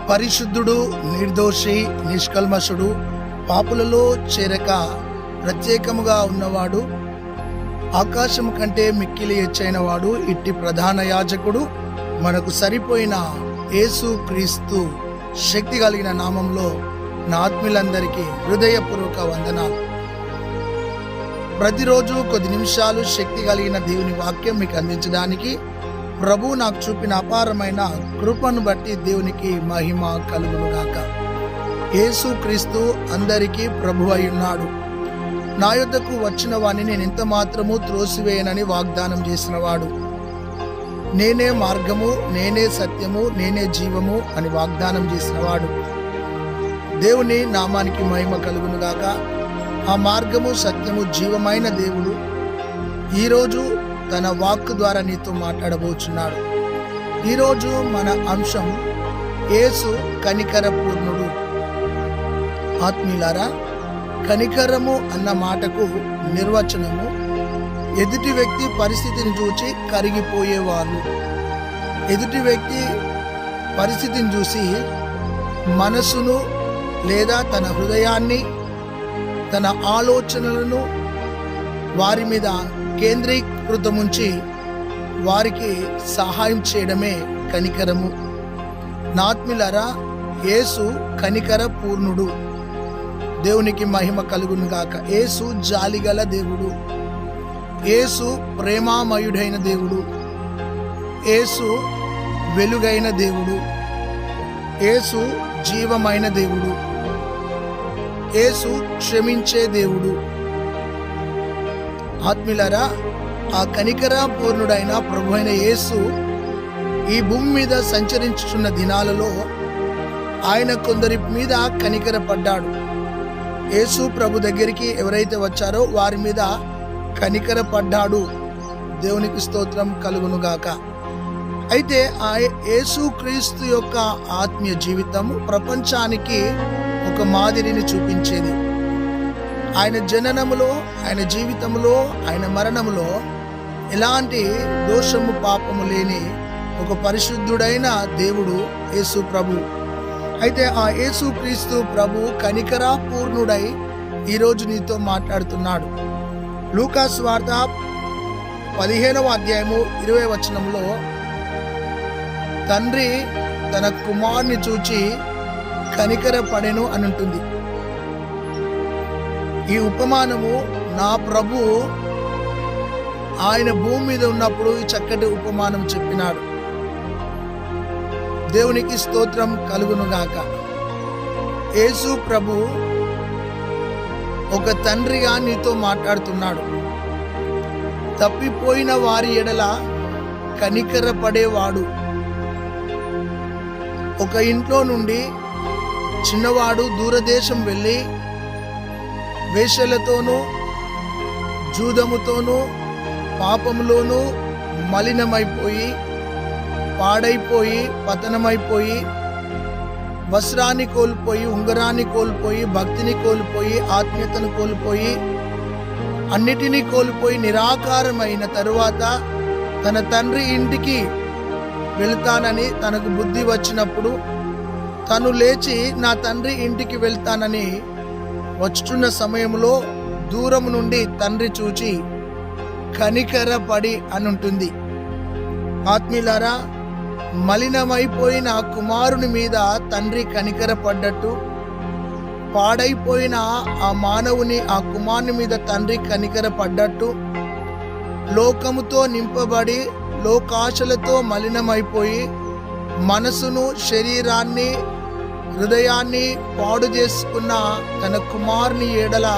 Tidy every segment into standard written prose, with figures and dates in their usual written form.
పరిశుద్ధుడు, నిర్దోషి, నిష్కల్మషుడు, పాపులలో చేరక ప్రత్యేకముగా ఉన్నవాడు, ఆకాశం కంటే మిక్కిలి ఎచ్చైన వాడు, ఇట్టి ప్రధాన యాజకుడు మనకు సరిపోయిన యేసు క్రీస్తు శక్తి కలిగిన నామంలో నా ఆత్మీయులందరికీ హృదయపూర్వక వందనాలు. ప్రతిరోజు కొద్ది నిమిషాలు శక్తి కలిగిన దేవుని వాక్యం మీకు అందించడానికి ప్రభు నాకు చూపిన అపారమైన కృపను బట్టి దేవునికి మహిమ కలుగునుగాక. యేసు క్రీస్తు అందరికీ ప్రభు అయి ఉన్నాడు. నా యొద్దకు వచ్చిన వాణ్ణి నేను ఎంత మాత్రము త్రోసివేయనని వాగ్దానం చేసినవాడు. నేనే మార్గము, నేనే సత్యము, నేనే జీవము అని వాగ్దానం చేసినవాడు. దేవుని నామానికి మహిమ కలుగునుగాక. ఆ మార్గము, సత్యము, జీవమైన దేవుడు ఈరోజు తన వాక్కు ద్వారా నీతో మాట్లాడబోచున్నాడు. ఈరోజు మన అంశం యేసు కనికర పూర్ణుడు. ఆత్మీయులారా, కనికరము అన్న మాటకు నిర్వచనము ఎదుటి వ్యక్తి పరిస్థితిని చూసి కరిగిపోయేవాళ్ళు. ఎదుటి వ్యక్తి పరిస్థితిని చూసి మనసును లేదా తన హృదయాన్ని, తన ఆలోచనలను వారి మీద కేంద్రీకృతముంచి వారికి సహాయం చేయడమే కనికరము. నాత్మిలరా, యేసు కనికర పూర్ణుడు. దేవునికి మహిమ కలుగును గాక. యేసు జాలిగల దేవుడు, యేసు ప్రేమామయుడైన దేవుడు, యేసు వెలుగైన దేవుడు, యేసు జీవమైన దేవుడు, యేసు క్షమించే దేవుడు. ఆత్మీయులారా, ఆ కనికర పూర్ణుడైన ప్రభు అయిన యేసు ఈ భూమి మీద సంచరించుచున్న దినాలలో ఆయన కొందరి మీద కనికర పడ్డాడు. యేసు ప్రభు దగ్గరికి ఎవరైతే వచ్చారో వారి మీద కనికర పడ్డాడు. దేవునికి స్తోత్రం కలుగునుగాక. అయితే ఆ యేసు క్రీస్తు యొక్క ఆత్మీయ జీవితం ప్రపంచానికి ఒక మాదిరిని చూపించేది. ఆయన జననములో, ఆయన జీవితంలో, ఆయన మరణములో ఎలాంటి దోషము, పాపము లేని ఒక పరిశుద్ధుడైన దేవుడు యేసు ప్రభు. అయితే ఆ యేసు క్రీస్తు ప్రభు కనికరా పూర్ణుడై ఈరోజు నీతో మాట్లాడుతున్నాడు. లూకా సువార్త 15వ అధ్యాయము 20వ వచనంలో తండ్రి తన కుమారుని చూచి కనికర పడెను అని ఉంటుంది. ఈ ఉపమానము నా ప్రభు ఆయన భూమి మీద ఉన్నప్పుడు ఈ చక్కటి ఉపమానం చెప్పినాడు. దేవునికి స్తోత్రం కలుగునుగాక. యేసు ప్రభు ఒక తండ్రిగా నీతో మాట్లాడుతున్నాడు. తప్పిపోయిన వారి ఎడల కనికర పడేవాడు. ఒక ఇంట్లో నుండి చిన్నవాడు దూరదేశం వెళ్ళి వేశ్యలతోనూ, జూదముతోనూ, పాపములోనూ మలినమైపోయి, పాడైపోయి, పతనమైపోయి, వస్త్రాన్ని కోల్పోయి, ఉంగరాన్ని కోల్పోయి, భక్తిని కోల్పోయి, ఆత్మీయతను కోల్పోయి, అన్నిటినీ కోల్పోయి నిరాకారమైన తరువాత తన తండ్రి ఇంటికి వెళ్తానని తనకు బుద్ధి వచ్చినప్పుడు తను లేచి నా తండ్రి ఇంటికి వెళ్తానని వచ్చుచున్న సమయంలో దూరం నుండి తండ్రి చూచి కనికరపడి అని ఉంటుంది. ఆత్మీయులారా, మలినమైపోయిన కుమారుని మీద తండ్రి కనికరపడ్డట్టు, పాడైపోయిన ఆ మానవుని, ఆ కుమారుని మీద తండ్రి కనికరపడ్డట్టు, లోకముతో నింపబడి లోకాశలతో మలినమైపోయి మనసును, శరీరాన్ని, హృదయాన్ని పాడు చేసుకున్న తన కుమారుని ఎడల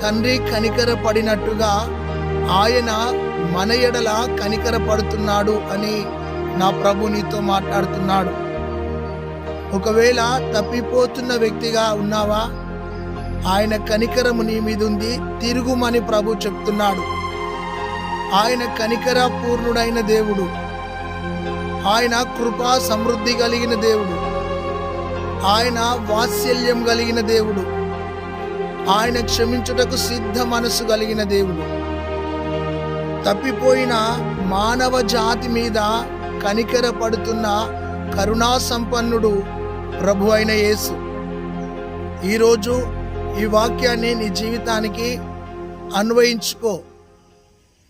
తండ్రి కనికరపడినట్టుగా ఆయన మన ఎడల కనికరపడుతున్నాడు అని నా ప్రభు నీతో మాట్లాడుతున్నాడు. ఒకవేళ తప్పిపోతున్న వ్యక్తిగా ఉన్నావా, ఆయన కనికరము నీ మీద ఉంది, తిరుగుమని ప్రభు చెప్తున్నాడు. ఆయన కనికర పూర్ణుడైన దేవుడు, ఆయన కృపా సమృద్ధి కలిగిన దేవుడు, ఆయన వాత్సల్యం కలిగిన దేవుడు, ఆయన క్షమించుటకు సిద్ధ మనసు కలిగిన దేవుడు. తప్పిపోయిన మానవ జాతి మీద కనికర పడుతున్న కరుణా సంపన్నుడు ప్రభు అయిన యేసు. ఈరోజు ఈ వాక్యాన్ని నీ జీవితానికి అన్వయించుకో.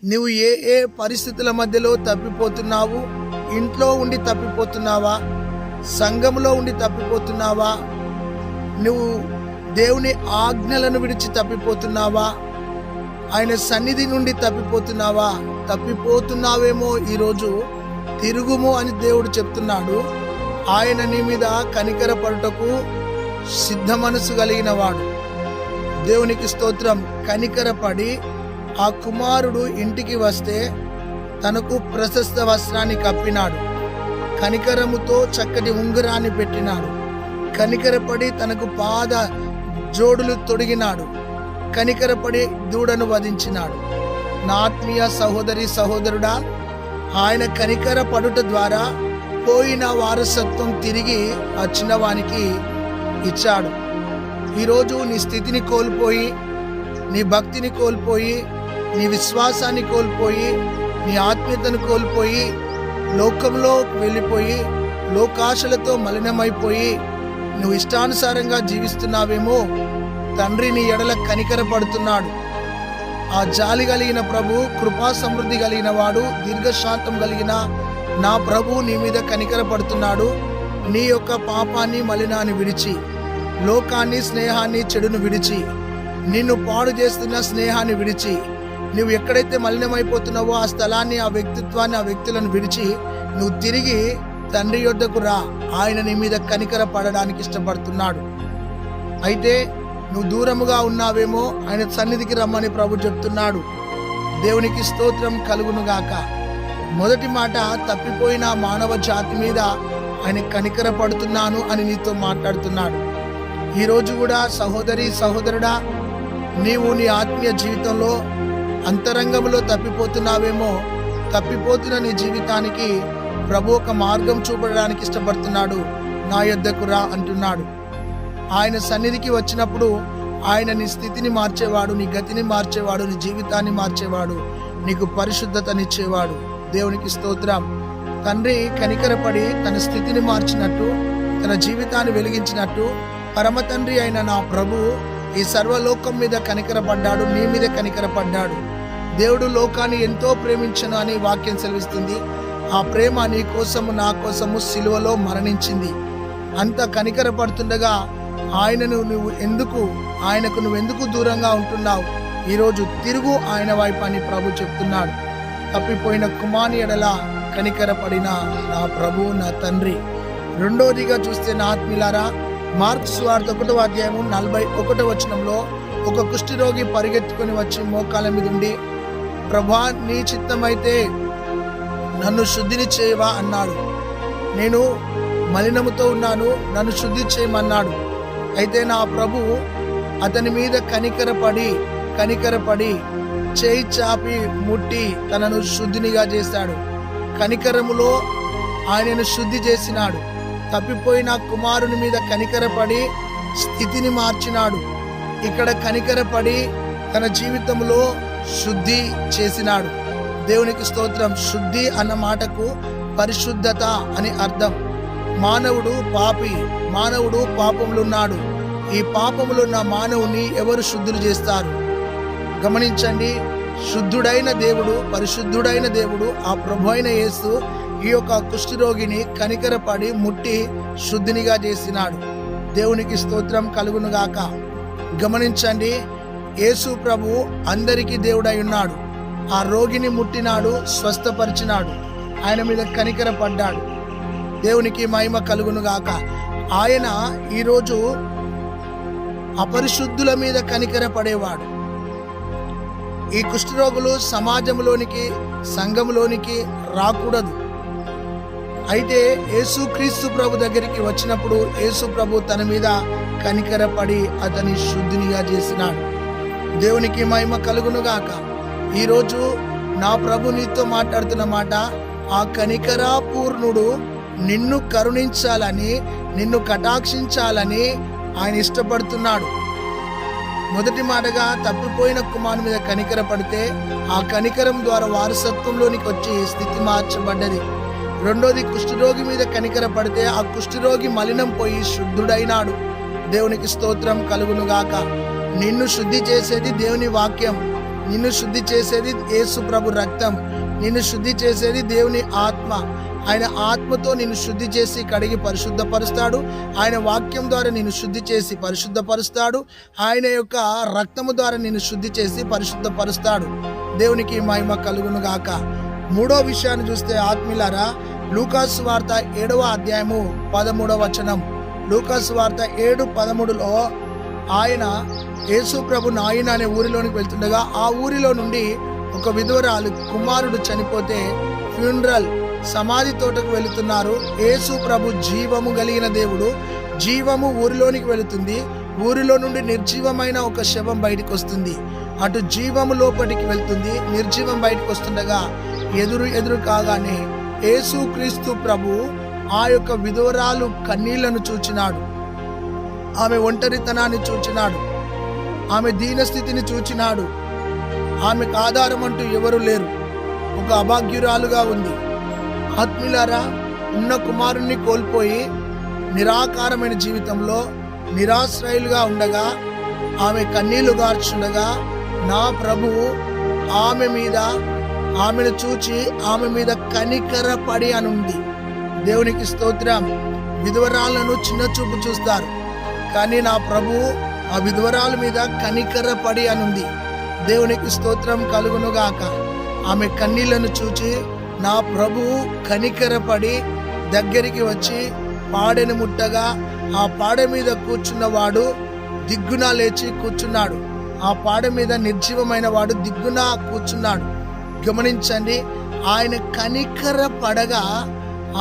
నువ్వు ఏ ఏ పరిస్థితుల మధ్యలో తప్పిపోతున్నావు? ఇంట్లో ఉండి తప్పిపోతున్నావా? సంఘంలో ఉండి తప్పిపోతున్నావా? నువ్వు దేవుని ఆజ్ఞలను విడిచి తప్పిపోతున్నావా? ఆయన సన్నిధి నుండి తప్పిపోతున్నావా? తప్పిపోతున్నావేమో ఈరోజు తిరుగుము అని దేవుడు చెప్తున్నాడు. ఆయన నీ మీద కనికరపడుటకు సిద్ధ మనసు కలిగిన వాడు. దేవునికి స్తోత్రం. కనికరపడి ఆ కుమారుడు ఇంటికి వస్తే తనకు ప్రశస్త వస్త్రాన్ని కప్పినాడు. కనికరముతో చక్కటి ఉంగరాన్ని పెట్టినాడు. కనికరపడి తనకు పాద జోడులు తొడిగినాడు. కనికరపడి దూడను వధించినాడు. నా ఆత్మీయ సహోదరి సహోదరుడా, ఆయన కనికర పడుట ద్వారా పోయిన వారసత్వం తిరిగి ఆ చిన్నవానికి ఇచ్చాడు. ఈరోజు నీ స్థితిని కోల్పోయి, నీ భక్తిని కోల్పోయి, నీ విశ్వాసాన్ని కోల్పోయి, నీ ఆత్మీయతను కోల్పోయి, లోకంలో వెళ్ళిపోయి, లోకాశలతో మలినమైపోయి నువ్వు ఇష్టానుసారంగా జీవిస్తున్నావేమో. తండ్రి నీ ఎడల కనికరపడుతున్నాడు. ఆ జాలి కలిగిన ప్రభు, కృపా సమృద్ధి కలిగిన వాడు, దీర్ఘశాంతం కలిగిన నా ప్రభు నీ మీద కనికరపడుతున్నాడు. నీ యొక్క పాపాన్ని మలినాన్ని విడిచి, లోకాన్ని స్నేహాన్ని చెడును విడిచి, నిన్ను పాడు చేస్తున్న స్నేహాన్ని విడిచి, నువ్వు ఎక్కడైతే మలినమైపోతున్నావో ఆ స్థలాన్ని, ఆ వ్యక్తిత్వాన్ని, ఆ వ్యక్తులను విడిచి నువ్వు తిరిగి తండ్రి యొద్దకు రా. ఆయన నీ మీద కనికర పడడానికి ఇష్టపడుతున్నాడు. అయితే నువ్వు దూరముగా ఉన్నావేమో, ఆయన సన్నిధికి రమ్మని ప్రభు చెప్తున్నాడు. దేవునికి స్తోత్రం కలుగునుగాక. మొదటి మాట, తప్పిపోయిన మానవ జాతి మీద ఆయన కనికర పడుతున్నాను అని నీతో మాట్లాడుతున్నాడు. ఈరోజు కూడా సహోదరి సహోదరుడా, నీవు నీ ఆత్మీయ జీవితంలో అంతరంగంలో తప్పిపోతున్నావేమో. తప్పిపోతున్న నీ జీవితానికి ప్రభు ఒక మార్గం చూపడానికి ఇష్టపడుతున్నాడు. నా యొద్దకు రా అంటున్నాడు. ఆయన సన్నిధికి వచ్చినప్పుడు ఆయన నీ స్థితిని మార్చేవాడు, నీ గతిని మార్చేవాడు, నీ జీవితాన్ని మార్చేవాడు, నీకు పరిశుద్ధతనిచ్చేవాడు. దేవునికి స్తోత్రం. తండ్రి కనికరపడి తన స్థితిని మార్చినట్టు, తన జీవితాన్ని వెలిగించినట్టు పరమ తండ్రి అయిన నా ప్రభు ఈ సర్వలోకం మీద కనికరపడ్డాడు, నీ మీద కనికరపడ్డాడు. దేవుడు లోకాన్ని ఎంతో ప్రేమించను అని వాక్యం సెలవిస్తుంది. ఆ ప్రేమ నీ కోసము నా కోసము సిలువలో మరణించింది. అంత కనికరపడుతుండగా ఆయనకు నువ్వెందుకు దూరంగా ఉంటున్నావు? ఈరోజు తిరుగు ఆయన వైపు అని ప్రభు చెప్తున్నాడు. తప్పిపోయిన కుమారుని ఎడల కనికరపడిన నా ప్రభు, నా తండ్రి. రెండోదిగా చూస్తే నా ఆత్మీయులారా, మార్కు సువార్త 1వ అధ్యాయము 41వ వచనంలో ఒక కుష్ఠరోగి పరిగెత్తుకొని వచ్చి మోకాళ్ళ మీద ఉండి, ప్రభా నీ చిత్తమైతే నన్ను శుద్ధిని చేయవా అన్నాడు. నేను మలినముతో ఉన్నాను, నన్ను శుద్ధి చేయమన్నాడు. అయితే నా ప్రభు అతని మీద కనికరపడి చేయి చాపి ముట్టి తనను శుద్ధినిగా చేశాడు. కనికరములో ఆయనను శుద్ధి చేసినాడు. తప్పిపోయిన కుమారుని మీద కనికరపడి స్థితిని మార్చినాడు. ఇక్కడ కనికరపడి తన జీవితంలో శుద్ధి చేసినాడు. దేవునికి స్తోత్రం. శుద్ధి అన్న మాటకు పరిశుద్ధత అని అర్థం. మానవుడు పాపి, మానవుడు పాపములు ఉన్నాడు. ఈ పాపములున్న మానవుని ఎవరు శుద్ధులు చేస్తారు? గమనించండి. శుద్ధుడైన దేవుడు, పరిశుద్ధుడైన దేవుడు, ఆ ప్రభు అయిన యేసు ఈ యొక్క కుష్ఠరోగిని కనికరపడి ముట్టి శుద్ధినిగా చేసినాడు. దేవునికి స్తోత్రం కలుగునుగాక. గమనించండి, యేసు ప్రభు అందరికీ దేవుడై ఉన్నాడు. ఆ రోగిని ముట్టినాడు, స్వస్థపరిచినాడు, ఆయన మీద కనికరపడ్డాడు. దేవునికి మహిమ కలుగునుగాక. ఆయన ఈరోజు అపరిశుద్ధుల మీద కనికరపడేవాడు. ఈ కుష్ఠరోగులు సమాజంలోనికి, సంఘంలోనికి రాకూడదు. అయితే యేసుక్రీస్తు ప్రభు దగ్గరికి వచ్చినప్పుడు యేసు ప్రభు తన మీద కనికరపడి అతని శుద్ధినిగా చేసినాడు. దేవునికి మహిమ కలుగునుగాక. ఈరోజు నా ప్రభు నీతో మాట్లాడుతున్న మాట, ఆ కనికరాపూర్ణుడు నిన్ను కరుణించాలని, నిన్ను కటాక్షించాలని ఆయన ఇష్టపడుతున్నాడు. మొదటి మాటగా తప్పిపోయిన కుమారుని మీద కనికరపడితే ఆ కనికరం ద్వారా వారసత్వంలోనికి వచ్చి స్థితి మార్చబడ్డది. రెండోది, కుష్ఠరోగి మీద కనికర పడితే ఆ కుష్ఠరోగి మలినం పోయి శుద్ధుడైనాడు. దేవునికి స్తోత్రం కలుగును గాక. నిన్ను శుద్ధి చేసేది దేవుని వాక్యం, నిన్ను శుద్ధి చేసేది యేసు ప్రభు రక్తం, నిన్ను శుద్ధి చేసేది దేవుని ఆత్మ. ఆయన ఆత్మతో నిన్ను శుద్ధి చేసి కడిగి పరిశుద్ధపరుస్తాడు. ఆయన వాక్యం ద్వారా నిన్ను శుద్ధి చేసి పరిశుద్ధపరుస్తాడు. ఆయన యొక్క రక్తము ద్వారా నిన్ను శుద్ధి చేసి పరిశుద్ధపరుస్తాడు. దేవునికి మహిమ కలుగును గాక. మూడో విషయాన్ని చూస్తే ఆత్మీయులారా, లూకాసు వార్త 7వ అధ్యాయము 13వ వచనం. లూకాసు వార్త 7:13లో ఆయన యేసు ప్రభు నాయన అనే ఊరిలోనికి వెళ్తుండగా ఆ ఊరిలో నుండి ఒక విధవరాలు కుమారుడు చనిపోతే ఫ్యూనరల్ సమాధి తోటకు వెళుతున్నారు. యేసు ప్రభు జీవము కలిగిన దేవుడు. జీవము ఊరిలోనికి వెళుతుంది. ఊరిలో నుండి నిర్జీవమైన ఒక శవం బయటకు వస్తుంది. అటు జీవము లోపలికి వెళ్తుంది, నిర్జీవం బయటకు వస్తుండగా ఎదురు కాగానే యేసు క్రీస్తు ప్రభు ఆ యొక్క విధవరాలు కన్నీళ్లను చూచినాడు. ఆమె ఒంటరితనాన్ని చూచినాడు. ఆమె దీనస్థితిని చూచినాడు. ఆమెకు ఆధారం అంటూ ఎవరు లేరు. ఒక అభాగ్యురాలుగా ఉంది. ఆత్మీయులారా, ఉన్న కుమారుణ్ణి కోల్పోయి నిరాకారమైన జీవితంలో నిరాశ్రయులుగా ఉండగా ఆమె కన్నీళ్లు గార్చుండగా నా ప్రభువు ఆమెను చూచి ఆమె మీద కనికరపడి అని ఉంది. దేవునికి స్తోత్రం. విధవరాలను చిన్న చూపు చూస్తారు, కానీ నా ప్రభువు ఆ విధవరాల మీద కనికరపడి అని ఉంది. దేవునికి స్తోత్రం కలుగును గాక. ఆమె కన్నీళ్లను చూచి నా ప్రభువు కనికరపడి దగ్గరికి వచ్చి పాడెను ముట్టగా ఆ పాడ మీద కూర్చున్నవాడు దిగ్గున లేచి కూర్చున్నాడు. ఆ పాడ మీద నిర్జీవమైన వాడు దిగ్గున కూర్చున్నాడు. గమనించండి, ఆయన కనికర పడగా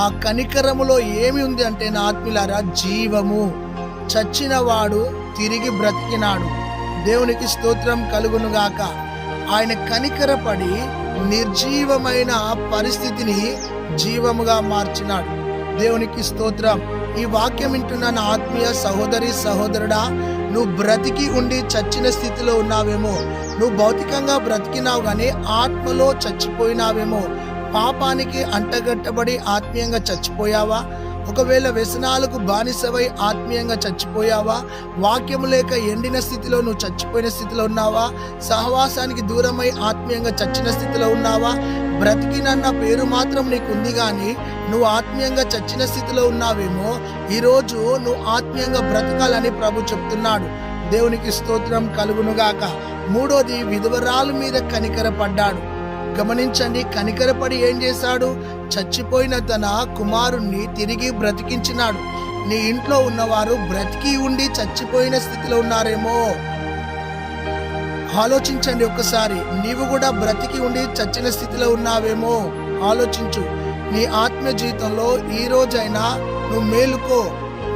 ఆ కనికరములో ఏమి ఉంది అంటే నా ఆత్మీయులారా, జీవము. చచ్చిన వాడు తిరిగి బ్రతికినాడు. దేవునికి స్తోత్రం కలుగును గాక. ఆయన కనికరపడి నిర్జీవమైన పరిస్థితిని జీవముగా మార్చినాడు. దేవునికి స్తోత్రం. ఈ వాక్యం వింటున్న నా ఆత్మీయ సహోదరి సహోదరుడా, నువ్వు బ్రతికి ఉండి చచ్చిన స్థితిలో ఉన్నావేమో. నువ్వు భౌతికంగా బ్రతికినావు కానీ ఆత్మలో చచ్చిపోయినావేమో. పాపానికి అంటగట్టబడి ఆత్మీయంగా చచ్చిపోయావా? ఒకవేళ వ్యసనాలకు బానిసవై ఆత్మీయంగా చచ్చిపోయావా? వాక్యము లేక ఎండిన స్థితిలో నువ్వు చచ్చిపోయిన స్థితిలో ఉన్నావా? సహవాసానికి దూరమై ఆత్మీయంగా చచ్చిన స్థితిలో ఉన్నావా? బ్రతికినన్న పేరు మాత్రం నీకు ఉంది కానీ నువ్వు ఆత్మీయంగా చచ్చిన స్థితిలో ఉన్నావేమో. ఈరోజు నువ్వు ఆత్మీయంగా బ్రతకాలని ప్రభు చెప్తున్నాడు. దేవునికి స్తోత్రం కలుగునుగాక. మూడోది, విధవరాలు మీద కనికరపడ్డాడు. గమనించండి, కనికరపడి ఏం చేశాడు? చచ్చిపోయిన తన కుమారుణ్ణి తిరిగి బ్రతికించినాడు. నీ ఇంట్లో ఉన్నవారు బ్రతికి ఉండి చచ్చిపోయిన స్థితిలో ఉన్నారేమో. ఆలోచించండి ఒక్కసారి. నీవు కూడా బ్రతికి ఉండి చచ్చిన స్థితిలో ఉన్నావేమో. ఆలోచించు. నీ ఆత్మ జీవితంలో ఈ రోజైనా నువ్వు మేలుకో.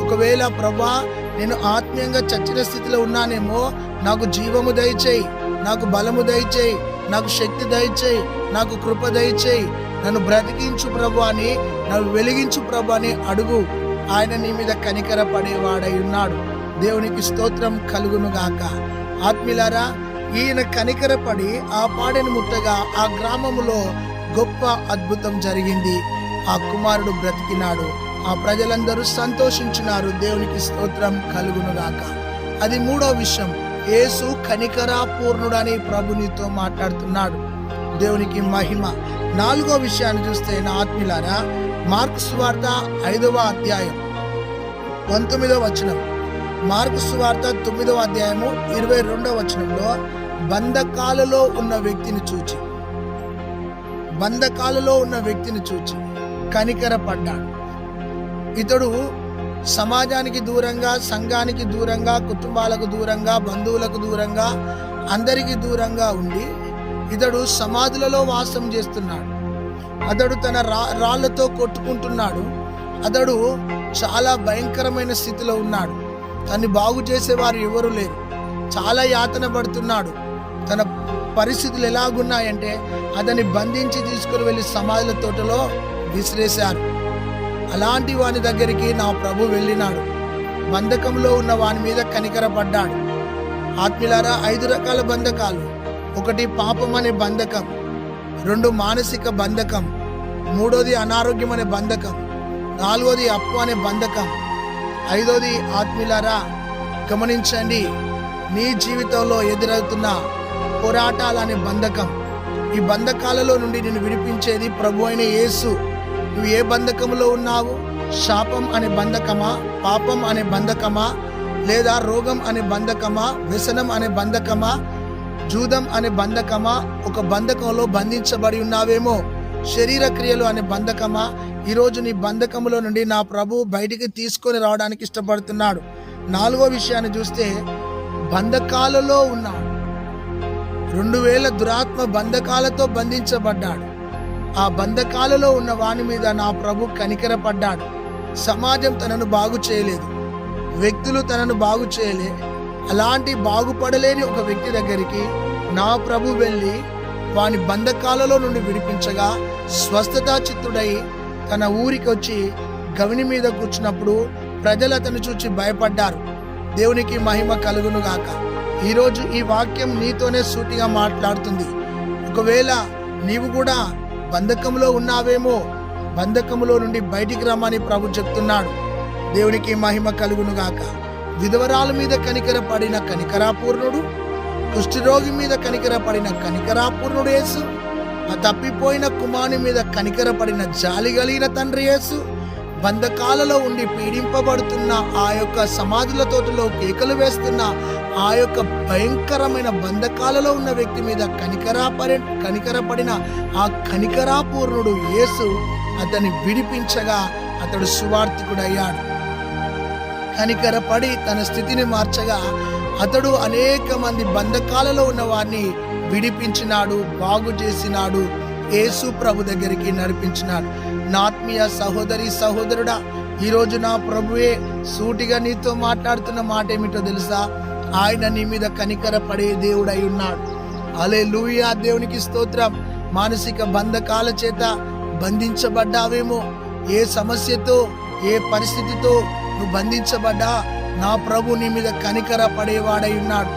ఒకవేళ ప్రభా, నేను ఆత్మీయంగా చచ్చిన స్థితిలో ఉన్నానేమో, నాకు జీవము దయచేయి, నాకు బలము దయచేయి, నాకు శక్తి దయచేయి, నాకు కృప దయచేయి, నన్ను బ్రతికించు ప్రభు అని, నన్ను వెలిగించు ప్రభు అని అడుగు. ఆయన నీ మీద కనికర పడేవాడై ఉన్నాడు. దేవునికి స్తోత్రం కలుగును గాక. ఆత్మీయులారా, ఈయన కనికరపడి ఆ పాడెను ముట్టగా ఆ గ్రామములో గొప్ప అద్భుతం జరిగింది. ఆ కుమారుడు బ్రతికినాడు. ఆ ప్రజలందరూ సంతోషించినారు. దేవునికి స్తోత్రం కలుగును గాక. అది మూడో విషయం. యేసు కనికరాపూర్ణుడని ప్రభు నీతో మాట్లాడుతున్నాడు. దేవునికి మహిమ. నాలుగో విషయాన్ని చూస్తే నా ఆత్మీయులారా, మార్కు సువార్త 5వ అధ్యాయం 19వ వచనం. మార్కు సువార్త 9వ అధ్యాయము 22వ వచనంలో బంధకాలలో ఉన్న వ్యక్తిని చూచి కనికరపడ్డాడు. ఇతడు సమాజానికి దూరంగా, సంఘానికి దూరంగా, కుటుంబాలకు దూరంగా, బంధువులకు దూరంగా, అందరికీ దూరంగా ఉండి ఇతడు సమాధులలో వాసం చేస్తున్నాడు. అతడు తన రాళ్లతో కొట్టుకుంటున్నాడు. అతడు చాలా భయంకరమైన స్థితిలో ఉన్నాడు. తన్ని బాగు చేసేవారు ఎవరు లేరు. చాలా యాతన పడుతున్నాడు. తన పరిస్థితులు ఎలాగున్నాయంటే అతన్ని బంధించి తీసుకుని వెళ్ళి సమాధుల తోటలో విసిరేశారు. అలాంటి వాని దగ్గరికి నా ప్రభు వెళ్ళినాడు. బంధకంలో ఉన్న వాని మీద కనికరపడ్డాడు. ఆత్మీయులారా, 5 రకాల బంధకాలు. 1 పాపం అనే బంధకం, 2 మానసిక బంధకం, మూడోది అనారోగ్యం అనే బంధకం, నాలుగోది అప్పు అనే బంధకం, ఐదోది ఆత్మీయులారా గమనించండి, నీ జీవితంలో ఎదురవుతున్న పోరాటాలు అనే బంధకం. ఈ బంధకాలలో నుండి నిన్ను విడిపించేది ప్రభు అయిన యేసు. నువ్వు ఏ బంధకంలో ఉన్నావు? శాపం అనే బంధకమా, పాపం అనే బంధకమా, లేదా రోగం అనే బంధకమా, వ్యసనం అనే బంధకమా, జూదం అనే బంధకమా? ఒక బంధకంలో బంధించబడి ఉన్నావేమో. శరీర క్రియలు అనే బంధకమా? ఈరోజు నీ బంధకములో నుండి నా ప్రభు బయటికి తీసుకొని రావడానికి ఇష్టపడుతున్నాడు. నాలుగో విషయాన్ని చూస్తే బంధకాలలో ఉన్నాడు. 2000 దురాత్మ బంధకాలతో బంధించబడ్డాడు. ఆ బంధకాలలో ఉన్న వాని మీద నా ప్రభు కనికరపడ్డాడు. సమాజం తనను బాగు చేయలేదు, వ్యక్తులు తనను బాగు చేయలే. అలాంటి బాగుపడలేని ఒక వ్యక్తి దగ్గరికి నా ప్రభు వెళ్ళి వాని బంధకాలలో నుండి విడిపించగా స్వస్థతా చిత్తుడై తన ఊరికి వచ్చి గవిని మీద కూర్చున్నప్పుడు ప్రజలు అతను చూచి భయపడ్డారు. దేవునికి మహిమ కలుగును గాక. ఈరోజు ఈ వాక్యం నీతోనే సూటిగా మాట్లాడుతుంది. ఒకవేళ నీవు కూడా బంధకంలో ఉన్నావేమో, బంధకములో నుండి బయటికి రమ్మని ప్రభు చెప్తున్నాడు. దేవునికి మహిమ కలుగును గాక. విధవరాల మీద కనికరపడిన కనికరాపూర్ణుడు, కుష్ఠరోగి మీద కనికరపడిన కనికరాపూర్ణుడు యేసు, ఆ తప్పిపోయిన కుమారుని మీద కనికరపడిన జాలి కలిగిన తండ్రి యేసు, బంధకాలలో ఉండి పీడింపబడుతున్న ఆ యొక్క సమాధుల తోటలో కేకలు వేస్తున్న ఆ యొక్క భయంకరమైన బంధకాలలో ఉన్న వ్యక్తి మీద కనికరపడిన ఆ కనికరాపూర్ణుడు యేసు అతన్ని విడిపించగా అతడు సువార్తికుడయ్యాడు. కనికరపడి తన స్థితిని మార్చగా అతడు అనేక మంది బంధకాలలో ఉన్న వారిని విడిపించినాడు, బాగు చేసినాడు, యేసు ప్రభు దగ్గరికి నడిపించినాడు. నా ఆత్మీయ సహోదరి సహోదరుడా, ఈరోజు నా ప్రభువే సూటిగా నీతో మాట్లాడుతున్న మాట ఏమిటో తెలుసా? ఆయన నీ మీద కనికరపడే దేవుడై ఉన్నాడు. హల్లెలూయా, దేవునికి స్తోత్రం. మానసిక బంధకాల చేత బంధించబడ్డావేమో, ఏ సమస్యతో ఏ పరిస్థితితో నువ్వు బంధించబడ్డా నా ప్రభు నీ మీద కనికర పడేవాడై ఉన్నాడు.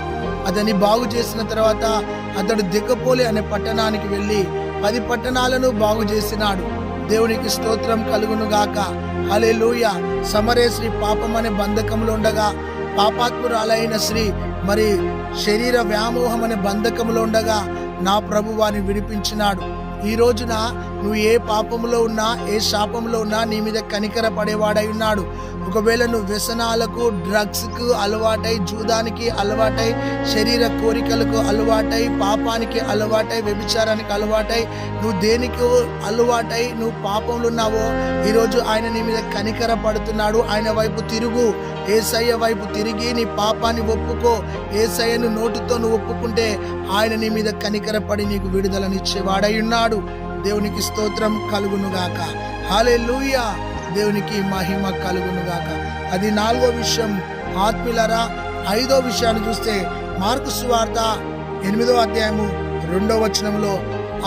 అతన్ని బాగు చేసిన తర్వాత అతడు దిక్కపోలి అనే పట్టణానికి వెళ్ళి 10 పట్టణాలను బాగు చేసినాడు. దేవునికి స్తోత్రం కలుగును గాక. హల్లెలూయా. సమరే స్త్రీ పాపం అనే బంధకంలో ఉండగా, పాపాత్మురాలైన స్త్రీ మరి శరీర వ్యామోహం అనే బంధకంలో ఉండగా నా ప్రభు వారిని విడిపించినాడు. ఈ రోజున నువ్వు ఏ పాపంలో ఉన్నా, ఏ శాపంలో ఉన్నా నీ మీద కనికర పడేవాడై ఉన్నాడు. ఒకవేళ నువ్వు వ్యసనాలకు, డ్రగ్స్కు అలవాటై, జూదానికి అలవాటై, శరీర కోరికలకు అలవాటై, పాపానికి అలవాటై, వ్యభిచారానికి అలవాటై, నువ్వు దేనికి అలవాటై నువ్వు పాపంలో ఉన్నావో ఈరోజు ఆయన నీ మీద కనికర పడుతున్నాడు. ఆయన వైపు తిరుగు, యేసయ్య వైపు తిరిగి నీ పాపాన్ని ఒప్పుకో. యేసయ్యను నోటితో నువ్వు ఒప్పుకుంటే ఆయన నీ మీద కనికరపడి నీకు విడుదలనిచ్చేవాడై ఉన్నాడు. దేవునికి స్తోత్రం కలుగునుగాక. హల్లెలూయా. దేవునికి మహిమ కలుగునుగాక. అది 4వ విషయం. ఆత్మీయులారా, 5వ విషయాన్ని చూస్తే మార్కు సువార్త 8వ అధ్యాయము 2వ వచనంలో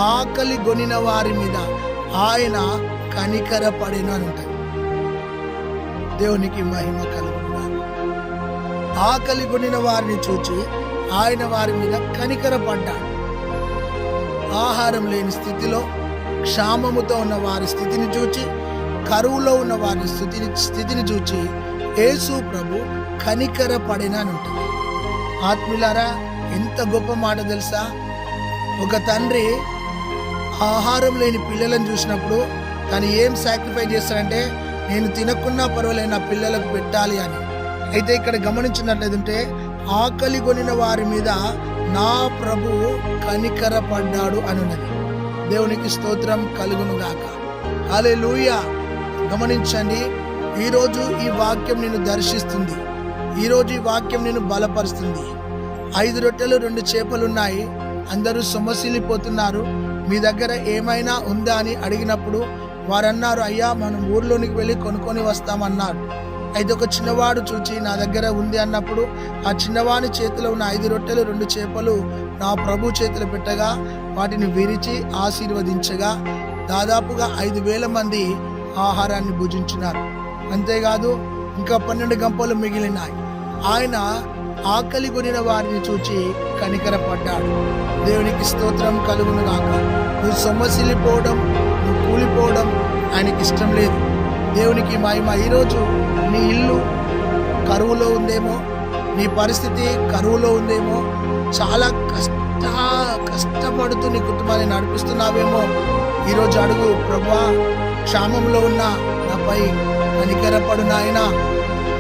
ఆకలి గొనిన వారి మీద ఆయన కనికరపడిన అని ఉంటుంది. దేవునికి మహిమ కలుగునుగాక. ఆకలి గొనిన వారిని చూచి ఆయన వారి మీద కనికరపడ్డాడు. ఆహారం లేని స్థితిలో, క్షామముతో ఉన్న వారి స్థితిని చూచి, కరువులో ఉన్న వారి స్థితిని చూచి యేసు ప్రభు కనికరపడిన అని ఉంటుంది. ఆత్మీయులారా, ఎంత గొప్ప మాట తెలుసా? ఒక తండ్రి ఆహారం లేని పిల్లలను చూసినప్పుడు తను ఏం సాక్రిఫై చేస్తాడంటే, నేను తినకున్నా పర్వాలేదు నా పిల్లలకు పెట్టాలి అని. అయితే ఇక్కడ గమనించినట్లయితే ఆకలి కొనిన వారి మీద నా ప్రభు కనికరపడ్డాడు అని ఉన్నది. దేవునికి స్తోత్రం కలుగునుగాక. హల్లెలూయా. గమనించండి, ఈరోజు ఈ వాక్యం నిన్ను దర్శిస్తుంది. ఈరోజు ఈ వాక్యం నిన్ను బలపరుస్తుంది. 5 రొట్టెలు 2 చేపలు ఉన్నాయి, అందరూ సొమ్మసిల్లిపోతున్నారు, మీ దగ్గర ఏమైనా ఉందా అని అడిగినప్పుడు వారన్నారు, అయ్యా మనం ఊర్లోనికి వెళ్ళి కొనుక్కొని వస్తామన్నారు. అయితే ఒక చిన్నవాడు చూచి నా దగ్గర ఉంది అన్నప్పుడు ఆ చిన్నవాడి చేతిలో ఉన్న 5 రొట్టెలు 2 చేపలు నా ప్రభు చేతిలో పెట్టగా వాటిని విరిచి ఆశీర్వదించగా దాదాపుగా 5,000 మంది ఆహారాన్ని భుజించినారు. అంతేకాదు ఇంకా 12 గంపలు మిగిలినాయి. ఆయన ఆకలి కొనిన వారిని చూచి కనికరపడ్డాడు. దేవునికి స్తోత్రం కలుగునుగాక. నువ్వు సొమ్మసిల్లిపోవడం, నువ్వు కూలిపోవడం ఆయనకి ఇష్టం లేదు. దేవునికి మహిమ. ఈరోజు నీ ఇల్లు కరువులో ఉందేమో, నీ పరిస్థితి కరువులో ఉందేమో, చాలా కష్టపడుతూ నీ కుటుంబాన్ని నడిపిస్తున్నావేమో. ఈరోజు అడుగు, ప్రభువా క్షామంలో ఉన్న నాపై కనికరపడు నాయనా,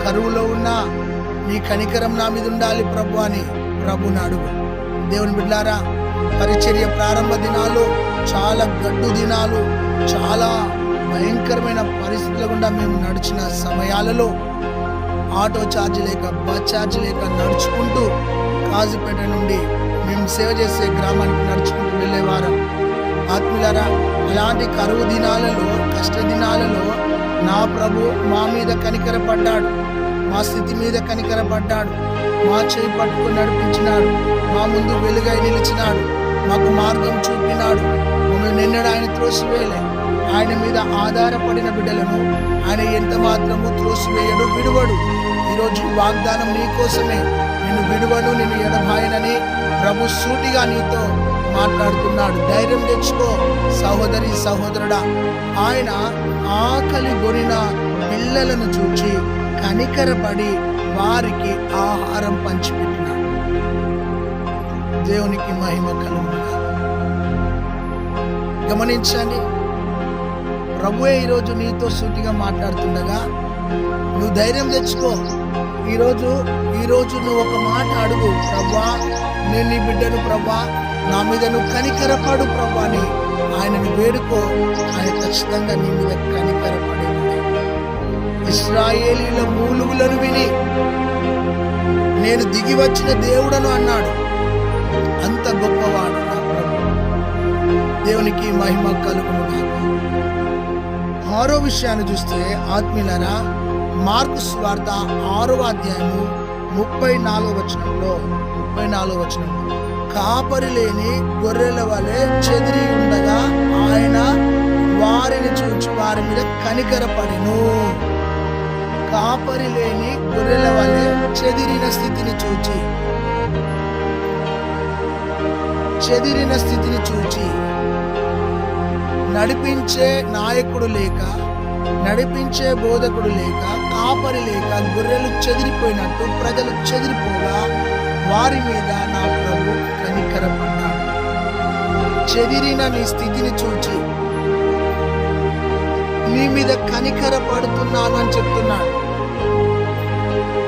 కరువులో ఉన్న నీ కనికరం నా మీద ఉండాలి ప్రభు అని ప్రభుని అడుగు. దేవుని బిడ్డలారా, పరిచర్య ప్రారంభ దినాలు చాలా గడ్డు దినాలు, చాలా భయంకరమైన పరిస్థితుల గుండా మేము నడిచిన సమయాలలో ఆటో ఛార్జ్ లేక, బస్ ఛార్జ్ లేక నడుచుకుంటూ కాజుపేట నుండి మేము సేవ చేసే గ్రామానికి నడుచుకుంటూ వెళ్ళేవారం. ఆత్మీయులారా, అలాంటి కరువు దినాలలో, కష్ట దినాలలో నా ప్రభు మా మీద కనికరపడ్డాడు, మా స్థితి మీద కనికరపడ్డాడు, మా చేయి పట్టుకొని నడిపించినాడు, మా ముందు వెలుగై నిలిచినాడు, మాకు మార్గం చూపినాడు. మమ్మల్ని నిన్నడు ఆయన త్రోసివేయలే. ఆయన మీద ఆధారపడిన బిడ్డలను ఆయన ఎంత మాత్రము త్రోసివేయడు, విడువడు. ఈరోజు వాగ్దానం నీ కోసమే. నిన్ను విడువను, నిన్ను ఎడబాయనని ప్రభు సూటిగా నీతో మాట్లాడుతున్నాడు. ధైర్యం తెచ్చుకో సహోదరి, సహోదరుడా. ఆయన ఆకలి గొనిన పిల్లలను చూచి కనికరపడి వారికి ఆహారం పంచిపెట్టినాడు. దేవునికి మహిమ కలుగును. గమనించండి, ప్రభువే ఈరోజు నీతో సూటిగా మాట్లాడుతుండగా నువ్వు ధైర్యం తెచ్చుకో. ఈరోజు నువ్వు ఒక మాట అడుగు, ప్రభువా నేను నీ బిడ్డను ప్రభా, నా మీద నువ్వు కనికరపడు ప్రభా అని ఆయనను వేడుకో. ఆయన ఖచ్చితంగా నీ మీద కనికరపడే. ఇశ్రాయేలీల మూలుగులను విని నేను దిగి వచ్చిన దేవుడను అన్నాడు. అంత గొప్పవాడు నా ప్రభు. దేవునికి మహిమ కలుగును. 6వ విషయాన్ని చూస్తే ఆత్మీయులారా, మార్కు సువార్త 6వ అధ్యాయము 34వ వచనంలో కాపరి లేని గొర్రెల వలె చెదిరి ఉండగా ఆయన వారిని చూచి వారి మీద కనికరపడెను. కాపరి లేని గొర్రెల వలె చెదిరిన స్థితిని చూచి నడిపించే నాయకుడు లేక, నడిపించే బోధకుడు లేక, కాపరి లేక గొర్రెలు చెదిరిపోయినట్టు ప్రజలు చెదిరిపోగా వారి మీద నా ప్రభు కనికరపడ్డాడు. చెదిరిన నీ స్థితిని చూచి నీ మీద కనికరపడుతున్నాను అని చెప్తున్నాడు.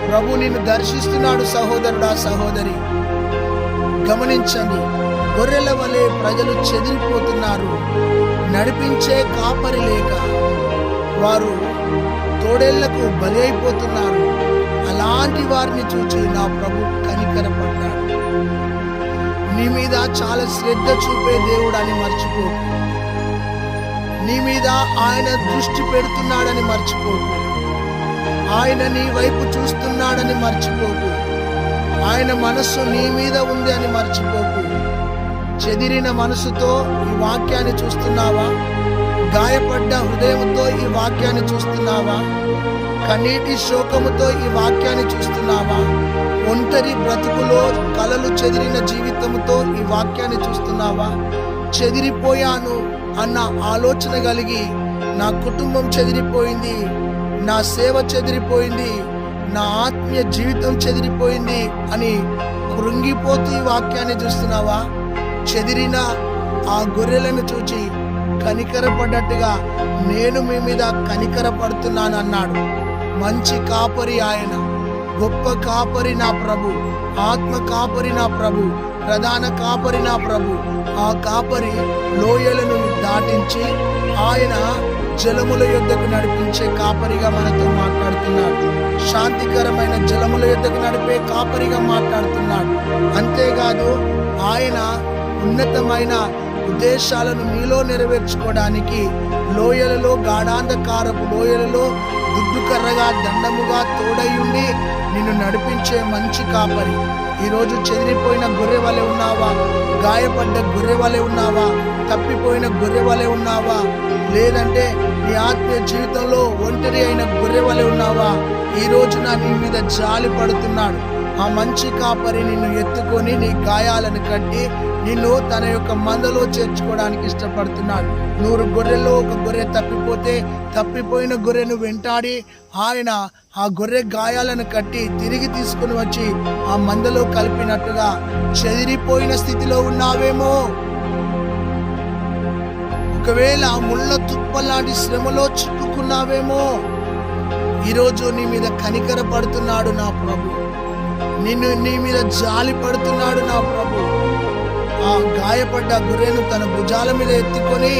ప్రభు నిన్ను దర్శిస్తున్నాడు సహోదరుడా, సహోదరి. గమనించండి, గొర్రెల వలె ప్రజలు చెదిరిపోతున్నారు. నడిపించే కాపరి లేక వారు తోడేళ్లకు బలి అయిపోతున్నారు. అలాంటి వారిని చూచి నా ప్రభు కనికరపడ్డాడు. నీ మీద చాలా శ్రద్ధ చూపే దేవుడు అని మర్చిపోకు. నీ మీద ఆయన దృష్టి పెడుతున్నాడని మర్చిపోకు. ఆయన నీ వైపు చూస్తున్నాడని మర్చిపోకు. ఆయన మనస్సు నీ మీద ఉంది అని మర్చిపోకు. చెదిరిన మనసుతో ఈ వాక్యాన్ని చూస్తున్నావా? గాయపడ్డ హృదయంతో ఈ వాక్యాన్ని చూస్తున్నావా? కన్నీటి శోకముతో ఈ వాక్యాన్ని చూస్తున్నావా? ఒంటరి బ్రతుకులో కలలు చెదిరిన జీవితంతో ఈ వాక్యాన్ని చూస్తున్నావా? చెదిరిపోయాను అన్న ఆలోచన కలిగి నా కుటుంబం చెదిరిపోయింది, నా సేవ చెదిరిపోయింది, నా ఆత్మీయ జీవితం చెదిరిపోయింది అని కృంగిపోతూ ఈ వాక్యాన్ని చూస్తున్నావా? చెదిరిన ఆ గొర్రెలను చూచి కనికరపడ్డట్టుగా నేను మీ మీద కనికరపడుతున్నాను అన్నాడు. మంచి కాపరి ఆయన, గొప్ప కాపరి నా ప్రభు, ఆత్మ కాపరి నా ప్రభు, ప్రధాన కాపరి నా ప్రభు. ఆ కాపరి లోయలను దాటించి ఆయన జలముల యొద్దకు నడిపించే కాపరిగా మనతో మాట్లాడుతున్నాడు. శాంతికరమైన జలముల యొద్దకు నడిపే కాపరిగా మాట్లాడుతున్నాడు. అంతేకాదు ఆయన ఉన్నతమైన ఉద్దేశాలను నీలో నెరవేర్చుకోవడానికి లోయలలో, గాఢాంధకారపు లోయలలో దుడ్డు కర్రగా, దండముగా తోడయుండి నిన్ను నడిపించే మంచి కాపరి. ఈరోజు చెదిరిపోయిన గొర్రె వలె ఉన్నావా? గాయపడ్డ గొర్రె వలె ఉన్నావా? తప్పిపోయిన గొర్రె వలె ఉన్నావా? లేదంటే నీ ఆత్మీయ జీవితంలో ఒంటరి అయిన గొర్రె వలె ఉన్నావా? ఈ రోజున నీ మీద జాలి పడుతున్నాడు. ఆ మంచి కాపరి నిన్ను ఎత్తుకొని నీ గాయాలను కట్టి నిన్ను తన యొక్క మందలో చేర్చుకోవడానికి ఇష్టపడుతున్నాడు. 100 గొర్రెల్లో ఒక గొర్రె తప్పిపోయిన గొర్రెను వెంటాడి ఆయన ఆ గొర్రె గాయాలను కట్టి తిరిగి తీసుకుని వచ్చి ఆ మందలో కలిపినట్టుగా చెదిరిపోయిన స్థితిలో ఉన్నావేమో, ఒకవేళ ముళ్ళ తుప్పలాంటి శ్రమలో చిక్కుకున్నావేమో, ఈరోజు నీ మీద కనికర పడుతున్నాడు నా ప్రభు. నీ మీద జాలి పడుతున్నాడు నా ప్రభు. ఆ గాయపడ్డ గొర్రెను తన భుజాల మీద ఎత్తుకొని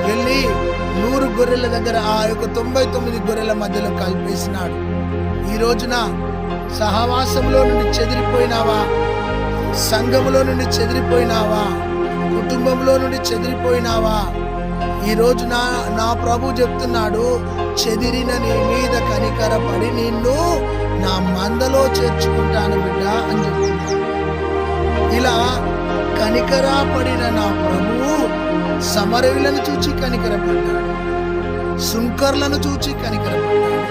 వెళ్ళి 100 గొర్రెల దగ్గర ఆ యొక్క 99 గొర్రెల మధ్యలో కలిపేసినాడు. ఈ రోజున సహవాసంలో నుండి చెదిరిపోయినావా, సంఘములో నుండి చెదిరిపోయినావా, కుటుంబంలో నుండి చెదిరిపోయినావా, ఈ రోజున నా ప్రభు చెప్తున్నాడు, చెదిరిన నీ మీద కనికరపడి నిన్ను నా మందలో చేర్చుకుంటాను బిడ్డ అని చెప్తున్నాడు. ఇలా కనికరపడిన నా ప్రభువు సమరయులను చూచి కనికరపడ్డాడు, సుంకర్లను చూచి కనికరపడ్డాడు.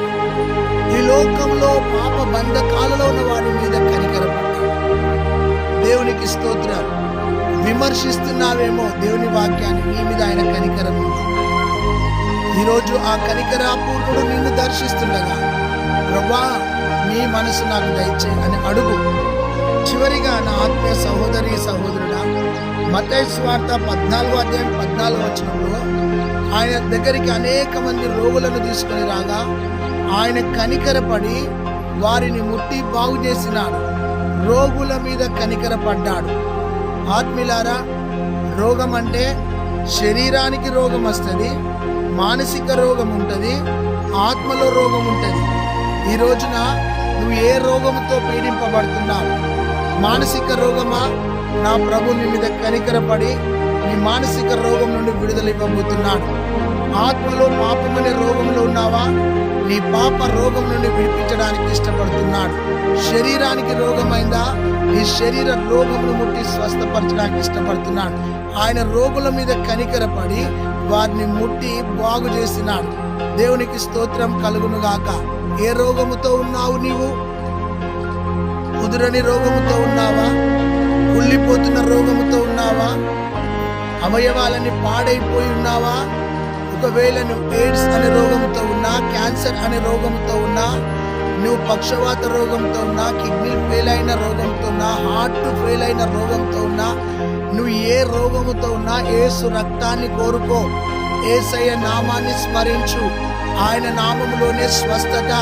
ఈ లోకంలో పాప బంధకాలలో ఉన్న వారి మీద కనికరపడ్డాడు. దేవునికి స్తోత్రాలు. విమర్శిస్తున్నావేమో దేవుని వాక్యాన్ని, నీ మీద ఆయన కనికరం ఉంది. ఈరోజు ఆ కనికరాపూర్ణుడు నిన్ను దర్శిస్తుండగా, ప్రభువా నీ మనసు నాకు దయచేయి అని అడుగు. చివరిగా నా ఆత్మీయ సహోదరి సహోదరుడా, మత్తయి సువార్త 14:14 ఆయన దగ్గరికి అనేక మంది రోగులను తీసుకొని రాగా ఆయన కనికరపడి వారిని ముట్టి బాగు చేసినాడు. రోగుల మీద కనికరపడ్డాడు. ఆత్మీయులారా, రోగం అంటే శరీరానికి రోగం వస్తుంది, మానసిక రోగం ఉంటుంది, ఆత్మలో రోగం ఉంటుంది. ఈ రోజున నువ్వు ఏ రోగంతో పీడింపబడుతున్నావు? మానసిక రోగమా? నా ప్రభు నీ మీద కనికరపడి నీ మానసిక రోగం నుండి విడుదల ఇవ్వబోతున్నాడు. ఆత్మలో పాపమనే రోగంలో ఉన్నావా? నీ పాప రోగం నుండి విడిపించడానికి ఇష్టపడుతున్నాడు. శరీరానికి రోగమైందా? నీ శరీర రోగమును ముట్టి స్వస్థపరచడానికి ఇష్టపడుతున్నాడు. ఆయన రోగుల మీద కనికరపడి వారిని ముట్టి బాగు చేసినాడు. దేవునికి స్తోత్రం కలుగును గాక. ఏ రోగముతో ఉన్నావు నీవు? కుదురని రోగముతో ఉన్నావా? కుళ్ళిపోతున్న రోగముతో ఉన్నావా? అవయవాలని పాడైపోయి ఉన్నావా? ఒకవేళ నువ్వు ఎయిడ్స్ అనే రోగంతో ఉన్నా, క్యాన్సర్ అనే రోగంతో ఉన్నా, నువ్వు పక్షవాత రోగంతో ఉన్నా, కిడ్నీ ఫెయిల్ అయిన రోగంతో ఉన్నా, హార్ట్ ఫెయిల్ అయిన రోగంతో ఉన్నా, నువ్వు ఏ రోగముతో ఉన్నా యేసు రక్తాన్ని కోరుకో, యేసయ్య నామాన్ని స్మరించు. ఆయన నామములోనే స్వస్థత,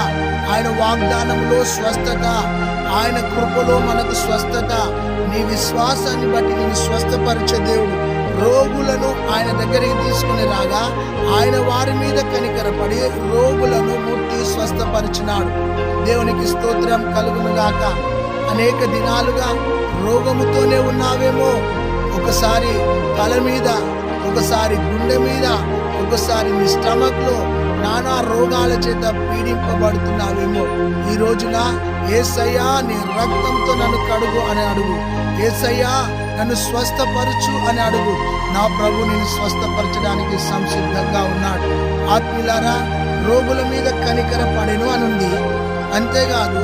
ఆయన వాగ్దానంలో స్వస్థత, ఆయన కృపలో మనకు స్వస్థత. నీ విశ్వాసాన్ని బట్టి నేను స్వస్థపరిచే దేవుడు. రోగులను ఆయన దగ్గరికి తీసుకుని రాగా ఆయన వారి మీద కనికరపడి రోగులను ముట్టి స్వస్థపరిచినాడు. దేవునికి స్తోత్రం కలుగును గాక. అనేక దినాలుగా రోగముతోనే ఉన్నావేమో. ఒకసారి తల మీద, ఒకసారి గుండె మీద, ఒకసారి నీ స్టమక్లో నానా రోగాల చేత పీడింపబడుతున్నావేమో. ఈ రోజున యేసయ్యా నీ రక్తంతో నన్ను కడుగు అని అడుగు. యేసయ్యా నన్ను స్వస్థపరచు అని అడుగు. నా ప్రభు నిన్ను స్వస్థపరచడానికి సంసిద్ధంగా ఉన్నాడు. ఆత్మీయులారా, రోగుల మీద కనికర పడెను అనుంది. అంతేకాదు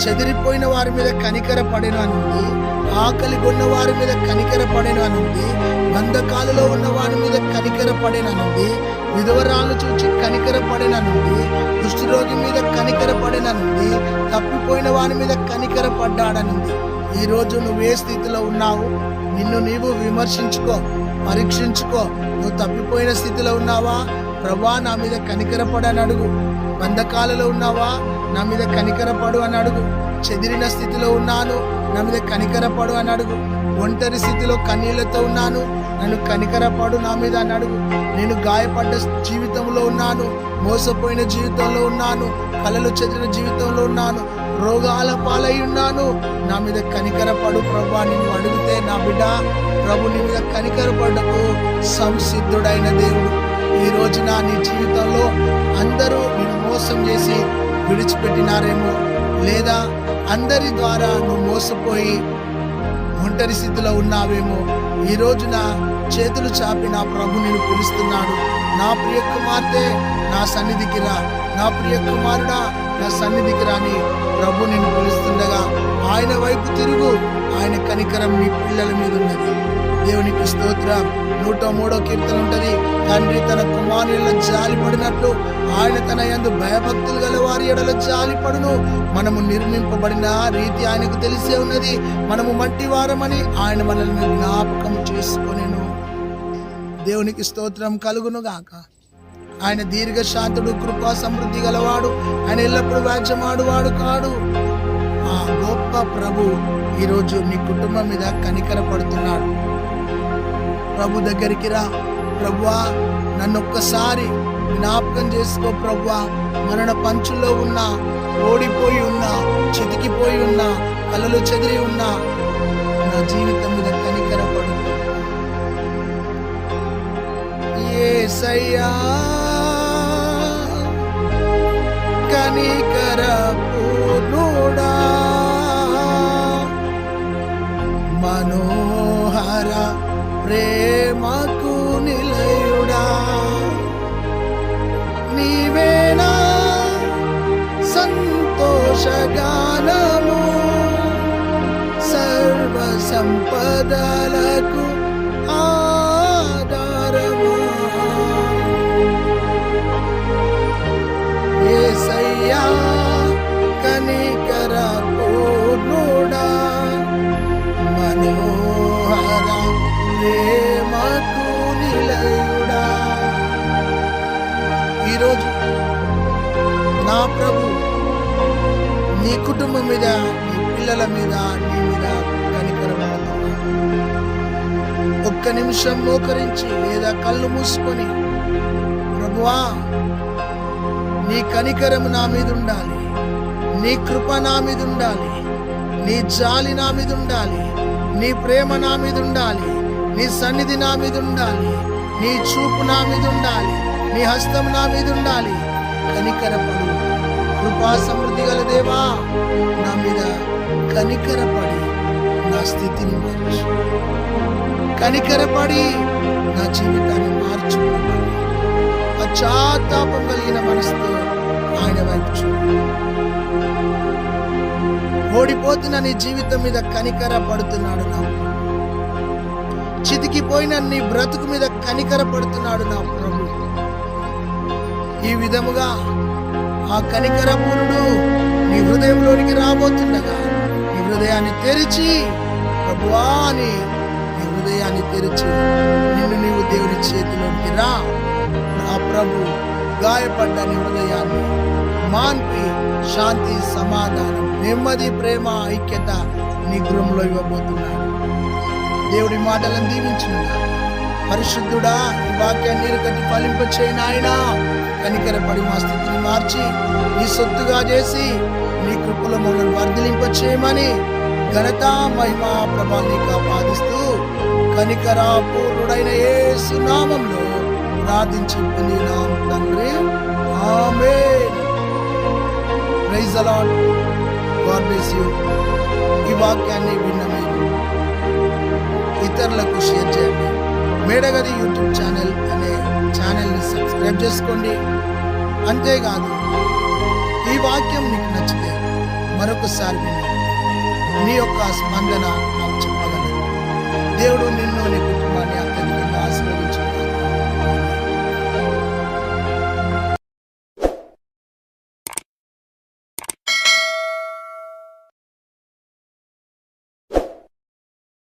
చెదిరిపోయిన వారి మీద కనికర పడెను అనుంది. ఆకలి కొన్న వారి మీద కనికర పడెను అనుంది. బంధకాలలో ఉన్న వారి మీద కనికర పడేననుంది. విధవరాలు చూచి కనికర పడేననుంది. కుష్ఠరోగి మీద కనికర పడేననుంది. తప్పిపోయిన వారి మీద కనికర పడ్డాడనుంది. ఈరోజు నువ్వు ఏ స్థితిలో ఉన్నావు? నిన్ను నీవు విమర్శించుకో, పరీక్షించుకో. నువ్వు తప్పిపోయిన స్థితిలో ఉన్నావా? ప్రభా నా మీద కనికరపడు అని అడుగు. బంధకాలలో ఉన్నావా? నా మీద కనికరపడు అని అడుగు. చెదిరిన స్థితిలో ఉన్నాను, నా మీద కనికరపడు అని అడుగు. ఒంటరి స్థితిలో కన్నీళ్లతో ఉన్నాను, నన్ను కనికరపడు నా మీద అని అడుగు. నేను గాయపడ్డ జీవితంలో ఉన్నాను, మోసపోయిన జీవితంలో ఉన్నాను, కలలు చెదిరిన జీవితంలో ఉన్నాను, రోగాల పాలై ఉన్నాను, నా మీద కనికరపడు ప్రభా. నిన్ను అడిగితే నా బిడ్డ ప్రభు నీ మీద కనికరపడకు సంసిద్ధుడైన దేవుడు. ఈ రోజున నీ జీవితంలో అందరూ నిన్ను మోసం చేసి విడిచిపెట్టినారేమో, లేదా అందరి ద్వారా నువ్వు మోసపోయి ఒంటరి స్థితిలో ఉన్నావేమో. ఈ రోజున చేతులు చాపి నా ప్రభు నిన్ను పిలుస్తున్నాడు. నా ప్రియ కుమార్తె నా సన్నిధికి రా, నా ప్రియ కుమారుడా నా సన్నిధికి రాని ప్రభు నిన్ను పిలుస్తుండగా ఆయన వైపు తిరుగు. ఆయన కనికరం నీ పిల్లల మీద ఉన్నది. దేవునికి స్తోత్రం. 103వ కీర్తన ఉంటది, తండ్రి తన కుమారుల జాలిపడినట్లు ఆయన తన యందు భయభక్తులు గల వారి ఎడల జాలిపడును. మనము నిర్మింపబడిన రీతి ఆయనకు తెలిసే ఉన్నది. మనము మట్టి వారమని ఆయన మనల్ని జ్ఞాపకం చేసుకొనెను. దేవునికి స్తోత్రం కలుగును గాక. ఆయన దీర్ఘశాంతుడు, కృపా సమృద్ధి గలవాడు. ఆయన ఎల్లప్పుడూ వ్యాజ్యమాడువాడు కాడు. ఆ గొప్ప ప్రభు ఈరోజు నీ కుటుంబం మీద కనికర పడుతున్నాడు. ప్రభు దగ్గరికి రా. ప్రభువా, నన్ను ఒక్కసారి జ్ఞాపకం చేసుకో ప్రభువా. మరణ పంచుల్లో ఉన్నా, ఓడిపోయి ఉన్నా, చితికిపోయి ఉన్నా, కలలు చెదిరి ఉన్నా, నా జీవితం మీద కనికర పడు. యేసయ్యా కనికర పూర్ణుడా, మనోహర ప్రేమకు నిలయుడా, నీవేనా సంతోషగానము, సర్వ సంపదలకు ఆధారము. యేసయ్యా కనికర పూర్ణుడా, మనోహర ప్రేమకు నిలయుడా. ఈరోజు నా ప్రభు నీ కుటుంబం మీద, నీ పిల్లల మీద, నీ మీద కనికరపడుతున్నాడు. ఒక్క నిమిషం మోకరించి లేదా కళ్ళు మూసుకొని, ప్రభువా నీ కనికరము నా మీద ఉండాలి, నీ కృప నా మీద ఉండాలి, నీ జాలి నా మీద ఉండాలి, నీ ప్రేమ నా మీద ఉండాలి, నీ సన్నిధి నా మీద ఉండాలి, నీ చూపు నా మీద ఉండాలి, నీ హస్తం నా మీద ఉండాలి. కనికరపడు. కృపా సమృద్ధి గల దేవా, నా మీద కనికరపడి నా స్థితిని మార్చు. కనికరపడి నా జీవితాన్ని మార్చుకోవాలి. పశ్చాత్తాపం కలిగిన మనసుతో ఆయన వైపు చూడు. ఓడిపోతున్న నీ జీవితం మీద కనికర పడుతున్నాడు నా ప్రభు. చితికిపోయిన నీ బ్రతుకు మీద కనికర పడుతున్నాడు నా ప్రభు. ఈ విధముగా ఆ కనికర పూర్ణుడు నీ హృదయంలోనికి రాబోతుండగా నీ హృదయాన్ని తెరిచి, ప్రభువా అని నీ హృదయాన్ని తెరిచి నిన్ను నీవు దేవుని చేతిలోనికి రా. నా ప్రభు గాయపడ్డ నీ హృదయాన్ని మాన్పి శాంతి, సమాధానం, నెమ్మది, ప్రేమ, ఐక్యత నీ గృహంలో ఇవ్వబోతున్నాడు. దేవుడి మాటలను దీవించుగా. పరిశుద్ధుడా, ఈ వాక్యాన్ని నీరుకట్టి ఫలింపచేయి నాయనా. కనికరపడి మా స్థితిని మార్చి నీ సొత్తుగా చేసి నీ కృపలో మమ్మల్ని వర్ధిలింపచేయమని ఘనత, మహిమ, ప్రభావాన్ని ఆపాదిస్తూ కనికరాపూర్ణుడైన యేసు నామములో ప్రార్థించి పొందినాం తండ్రి. ఆమేన్. Praise the Lord. God bless you. ఈ వాక్యాన్ని విన్న మీరు ఇతరులకు షేర్ చేయండి. మేడగది యూట్యూబ్ ఛానల్ అనే ఛానల్ని సబ్స్క్రైబ్ చేసుకోండి. అంతేకాదు, ఈ వాక్యం మీకు నచ్చితే మరొకసారి విని నీ యొక్క స్పందన నాకు చెప్పగలరు. దేవుడు నిన్ను, నీ కుటుంబం